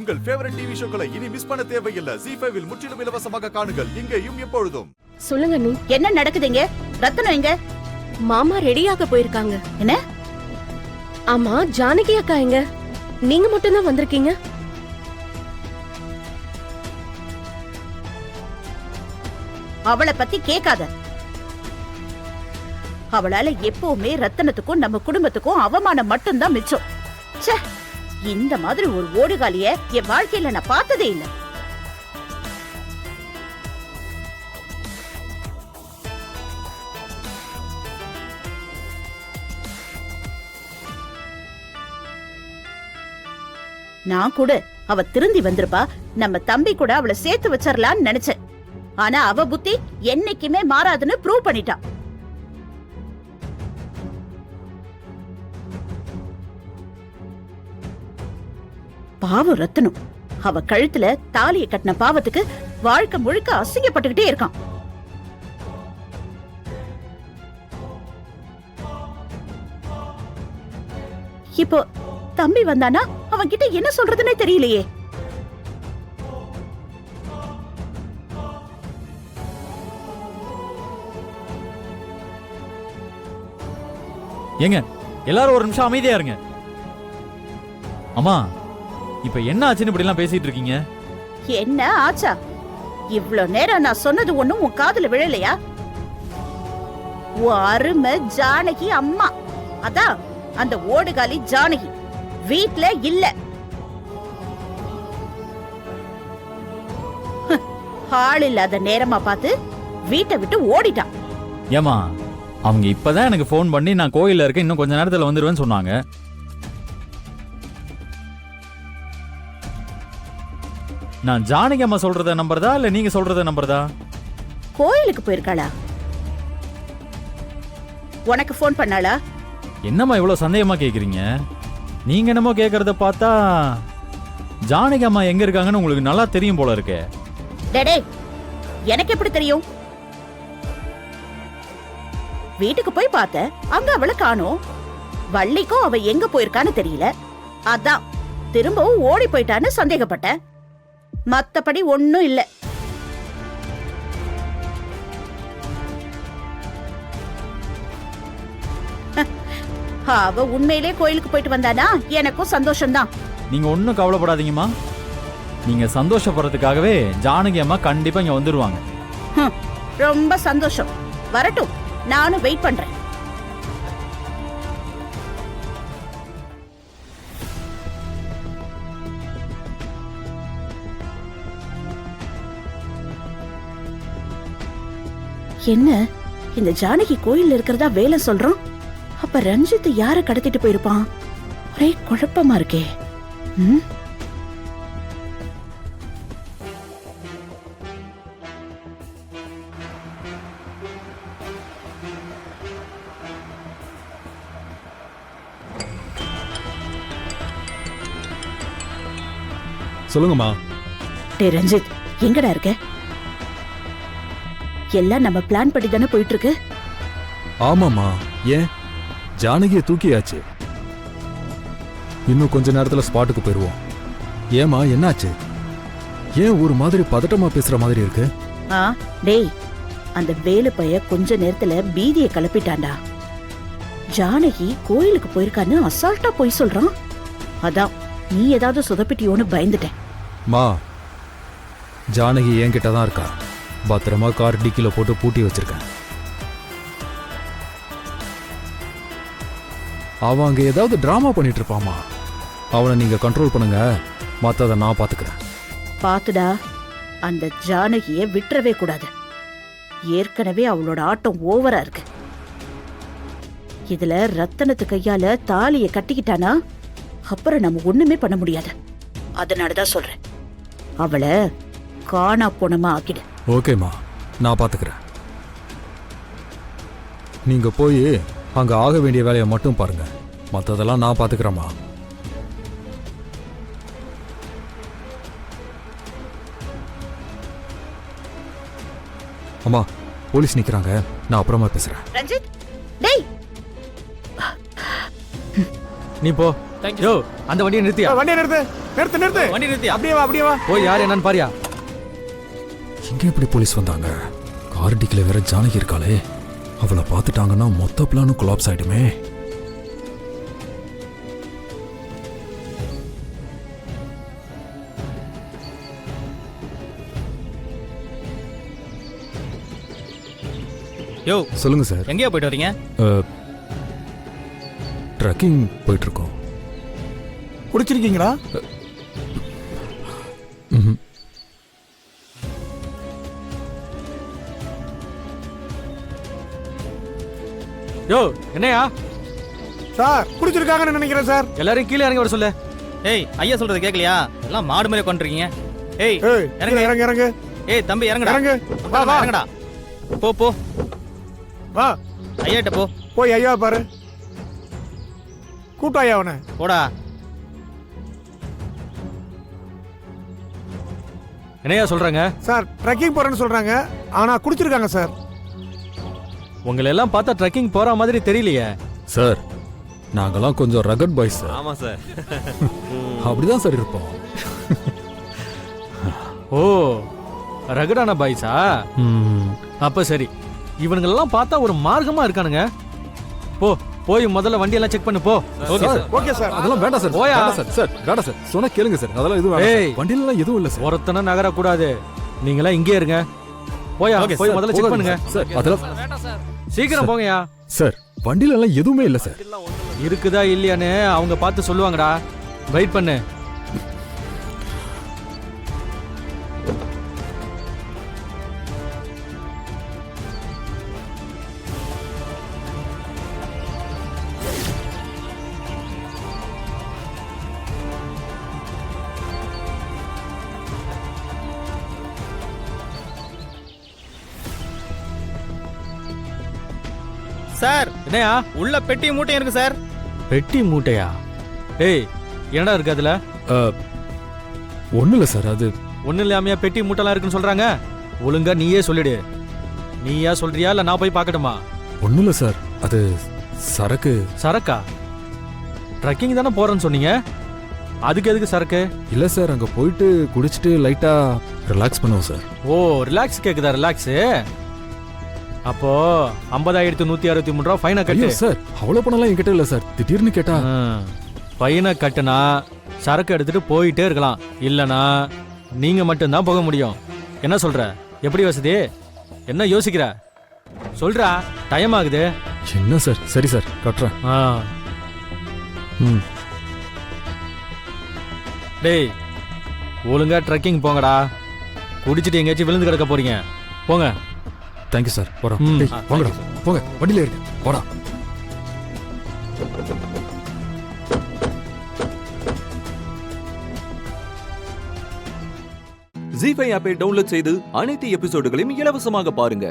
உங்கள் favourite TV ஷோக்களை இனி miss பண்ண தேவையில்லை. ZEE5 இல் முற்றிலும் இலவசமாக காணுங்கள். இங்கேயும் எப்பொழுதும். சொல்லுங்க நீ. என்ன நடக்குதுங்க? ரத்தனம் எங்க? மாமா ரெடியாக போயிருக்காங்க. என்ன? ஆமா, ஜானகி அக்கா எங்க? நீங்க மட்டும் தான் வந்திருக்கீங்க. அவளை பத்தி கேட்காத. அவளால எப்பவுமே ரத்தனத்துக்கும் நம்ம குடும்பத்துக்கும் அவமானம் மட்டும்தான் மிச்சம். ச்சே, இந்த மாதிரி ஒரு ஓடுகாலிய என் வாழ்க்கையில நான் பார்த்ததே இல்லை. நான் கூட அவ திருந்தி வந்திருப்பா, நம்ம தம்பி கூட அவளை சேர்த்து வச்சிடலான்னு நினைச்சேன். ஆனா அவ புத்தி என்னைக்குமே மாறாதுன்னு ப்ரூவ் பண்ணிட்டா. பாவம் ரத்தனம், அவ கழுத்துல தாலியை கட்டின பாவத்துக்கு வாழ்க்கை முழுக்க அசிங்கப்பட்டுக்கிட்டே இருக்கான். இப்போ தம்பி வந்தானா அவன் கிட்ட என்ன சொல்றதுன்னே தெரியலையே. ஏங்க எல்லாரும் ஒரு நிமிஷம் அமைதியா இருங்க. அம்மா, இப்ப என்ன ஆச்சுன்னு இப்படி எல்லாம் பேசிட்டு இருக்கீங்க? என்ன ஆச்சா? இவ்ளோ நேரம் நான் சொன்னது ஒண்ணும் உன் காதுல விழலையா? உன் அருமை ஜானகி அம்மா, அதான் அந்த ஓடுகாலி ஜானகி வீட்ல இல்ல. ஆள் இல்லாத நேரமா பார்த்து வீட்டை விட்டு ஓடிட்டான். ஏமா, அவங்க இப்பதான் எனக்கு போன் பண்ணி நான் கோயில்ல இருக்கேன், இன்னும் கொஞ்ச நேரத்துல வந்துருவேன்னு சொன்னாங்க. நான் ஜானகி அம்மா சொல்றத நம்புறதா இல்ல நீங்க சொல்றத நம்புறதா? கோயிலுக்கு போயிருக்காளா? உனக்கு போன் பண்ணாளா? என்னம்மா இவ்வளவு சந்தேகமா கேக்குறீங்க? நீங்க என்னமோ கேக்குறத பார்த்தா ஜானகி அம்மா எங்க இருக்காங்கன்னு உங்களுக்கு நல்லா தெரியும் போல இருக்கே. டேடே, எனக்கு எப்படி தெரியும்? வீட்டுக்கு போய் பார்த்த, அங்க அவளை காணோம். வள்ளிக்கும் அவ எங்க போயிருக்கான்னு தெரியல. அதான் திரும்பவும் ஓடி போயிட்டான்னு சந்தேகப்பட்டேன். மத்தபடி ஒண்ணும் இல்ல. அவ உண்மையிலே கோயிலுக்கு போயிட்டு வந்தானா எனக்கும் சந்தோஷம்தான். நீங்க ஒன்னும் கவலைப்படாதீங்கம்மா. நீங்க சந்தோஷப்படுறதுக்காகவே ஜானகி அம்மா கண்டிப்பா இங்க வந்துருவாங்க. ரொம்ப சந்தோஷம். வரட்டும், நானும் வெயிட் பண்றேன். என்ன இந்த ஜானகி கோயில்ல இருக்கிறதா வேலை சொல்றோம்? அப்ப ரஞ்சித் யார கடத்திட்டு போயிருப்பான்? ஒரே குழப்பமா இருக்கே. சொல்லுங்கம்மா. டே ரஞ்சித், எங்கடா இருக்க? எல்லாம் நம்ம பிளான் படி தானே போயிட்டு இருக்கு. ஆமாமா. ஏன்? ஜானகியை தூக்கியாச்சு. இன்னும் கொஞ்ச நேரத்துல ஸ்பாட்டுக்கு போயிருவோம். ஏமா, என்னாச்சு? ஏன் ஒரு மாதிரி பதட்டமா பேசுற மாதிரி இருக்கு? டேய், அந்த வேலு பைய கொஞ்ச நேரத்துல பீதியை கிளப்பிட்டான்டா. ஜானகி கோயிலுக்கு போயிருக்கான்னு அசால்ட்டா போய் சொல்றான். அதான் நீ ஏதாவது சொதப்பிட்டியோன்னு பயந்துட்டேன். மா, ஜானகி என்கிட்ட தான் இருக்கா. பத்திரமா கார் டிக்கில போட்டு பூட்டி வச்சிருக்கேன். அவன் அங்க ஏதாவது டிராமா பண்ணிட்டு இருப்பாமா. அவனை நீங்க கண்ட்ரோல் பண்ணுங்க, மத்தத நான் பாத்துக்கிறேன். பாத்துடா, அந்த ஜானகிய விட்டுறவே கூடாது. ஏற்கனவே அவளோட ஆட்டம் ஓவரா இருக்கு. இதுல ரத்தனத்து கையால தாலிய கட்டிக்கிட்டானா அப்புறம் நம்ம ஒண்ணுமே பண்ண முடியாது. அதனாலதான் சொல்றேன், அவளை காணா போனமா ஆக்கிடு. ஓகேம்மா, நான் பாத்துக்கிறேன். நீங்க போய் அங்க ஆக வேண்டிய வேலையை மட்டும் பாருங்க, மத்ததெல்லாம் நான் பாத்துக்கிறேம்மா. அம்மா, போலீஸ் நிக்கிறாங்க, நான் அப்புறமா பேசுறேன். ரஞ்சித், டேய், நீ போ. யோ, அந்த வண்டியை நிறுத்தியா? வண்டியை நிறுத்து. நிறுத்து வண்டி நிறுத்தி அப்படியே வா போய் யார் என்னன்னு பாரியா. இங்க எப்படி போலீஸ் வந்தாங்க? கார் டிக்கில வேற ஜானகி இருக்காளே, அவளை பார்த்துட்டாங்கன்னா மொத்த பிளானும் கொலாப்ஸ் ஆயிடுமே. யோ சொல்லுங்க சார். எங்கேயா போயிட்டு வரீங்க? ட்ரக்கிங் போயிட்டு இருக்கோம். குடிச்சிருக்கீங்களா? ம்ஹும். யோ என்னையா சார் குடிச்சிருக்காங்கன்னு நினைக்கிறேன் சார். எல்லாரும் கீழே இறங்கி வர சொல்லு. ஏய் ஐயா சொல்றது கேட்கலையா? எல்லாம் மாடு மாதிரி உட்காந்துருக்கீங்க. ஏய் ஏய் இறங்கு. இறங்கு இறங்கு ஏய் தம்பி இறங்குடா. இறங்கு. வா வா இறங்குடா. போ போ வா ஐயாட்ட போ. போய் ஐயா பாரு. கூட்டு ஐயா அவனை. போடா. என்னையா சொல்றாங்க? சார் ட்ரெக்கிங் போறேன்னு சொல்றாங்க, ஆனா குடிச்சிருக்காங்க சார். உங்களை எல்லாம் பார்த்தா ட்ரெக்கிங் போற மாதிரி தெரியலையே. சார் நாங்கெல்லாம் கொஞ்சம் ரகட் பாய்ஸ் சார். ஆமா சார். அப்படிதான் சார் இருப்போம். ஓ ரகடான பாய்ஸா? அப்ப சரி. இவனுங்களெல்லாம் பார்த்தா ஒரு மார்க்கமா இருக்கானுங்க. போ போய் முதல்ல வண்டியெல்லாம் செக் பண்ணு போ. Okay sir. Okay sir. அதெல்லாம் வேண்டாம் சார். போயா. வேண்டாம் சார். சார் வேண்டாம் சார். சொன்னா கேளுங்க சார். அதெல்லாம் எதுவும் வேண்டாம் ஏய். சார். வண்டியில எல்லாம் எதுவும் இல்ல சார். ஒருத்தனை நகர கூடாது. நீங்களாம் இங்கே இருங்க. போயா ஓகே போய் சார். முதல்ல செக் போகாதீங்க பண்ணுங்க. சார். அதெல்லாம் சீக்கிரம் போங்கயா. சார் வண்டியில எல்லாம் எதுவுமே இல்ல சார். இருக்குதா இல்லையான்னு அவங்க பார்த்து சொல்லுவாங்கடா. வெயிட் பண்ணு. சார் என்னையா உள்ள பெட்டி மூட்டை இருக்கு சார். பெட்டி மூட்டையா? ஏய் என்னடா இருக்கு அதுல? ஒண்ணு இல்ல சார். அது ஒண்ணு இல்லாமையா பெட்டி மூட்டைலாம் இருக்குன்னு சொல்றாங்க? ஒழுங்கா நீயே சொல்லிடு. நீயா சொல்றியா இல்ல நான் போய் பார்க்கட்டுமா? ஒண்ணு இல்ல சார். அது சரக்கு. சரக்கா? ட்ரெக்கிங் தானே போறேன்னு சொன்னீங்க, அதுக்கு எதுக்கு சரக்கு? இல்ல சார், அங்க போயிட்டு குடிச்சிட்டு லைட்டா ரிலாக்ஸ் பண்ணுவோம் சார். ஓ ரிலாக்ஸ் கேக்குதா? ரிலாக்ஸ் அப்போ 50,163 ரூபா ஃபைனை கட்டு. ஐயோ சார், அவ்வளவு பணம்லாம் என்கிட்ட இல்ல சார். திடீர்னு கேட்டா ஃபைனை கட்டுனா சரக்கு எடுத்துட்டு போயிட்டே இருக்கலாம், இல்லனா நீங்க மட்டும்தான் போக முடியும். என்ன சொல்ற? எப்படி வசதி? என்ன யோசிக்கிற? சொல்றா, டைம் ஆகுது. என்ன சார்? சரி சார், கட்டுறேன். டேய் ஒழுங்கா ட்ரெக்கிங் போங்கடா. குடிச்சிட்டு எங்கேயாச்சும் விழுந்து கிடக்க போறீங்க. போங்க. Thank you sir. போறோம். ம். டேய், வாங்கடா போங்க, வண்டியில இருக்கு. போடா. ஜீ5 ஆப்பை டவுன்லோட் செய்து அனைத்து எபிசோடுகளையும் இலவசமாக பாருங்க.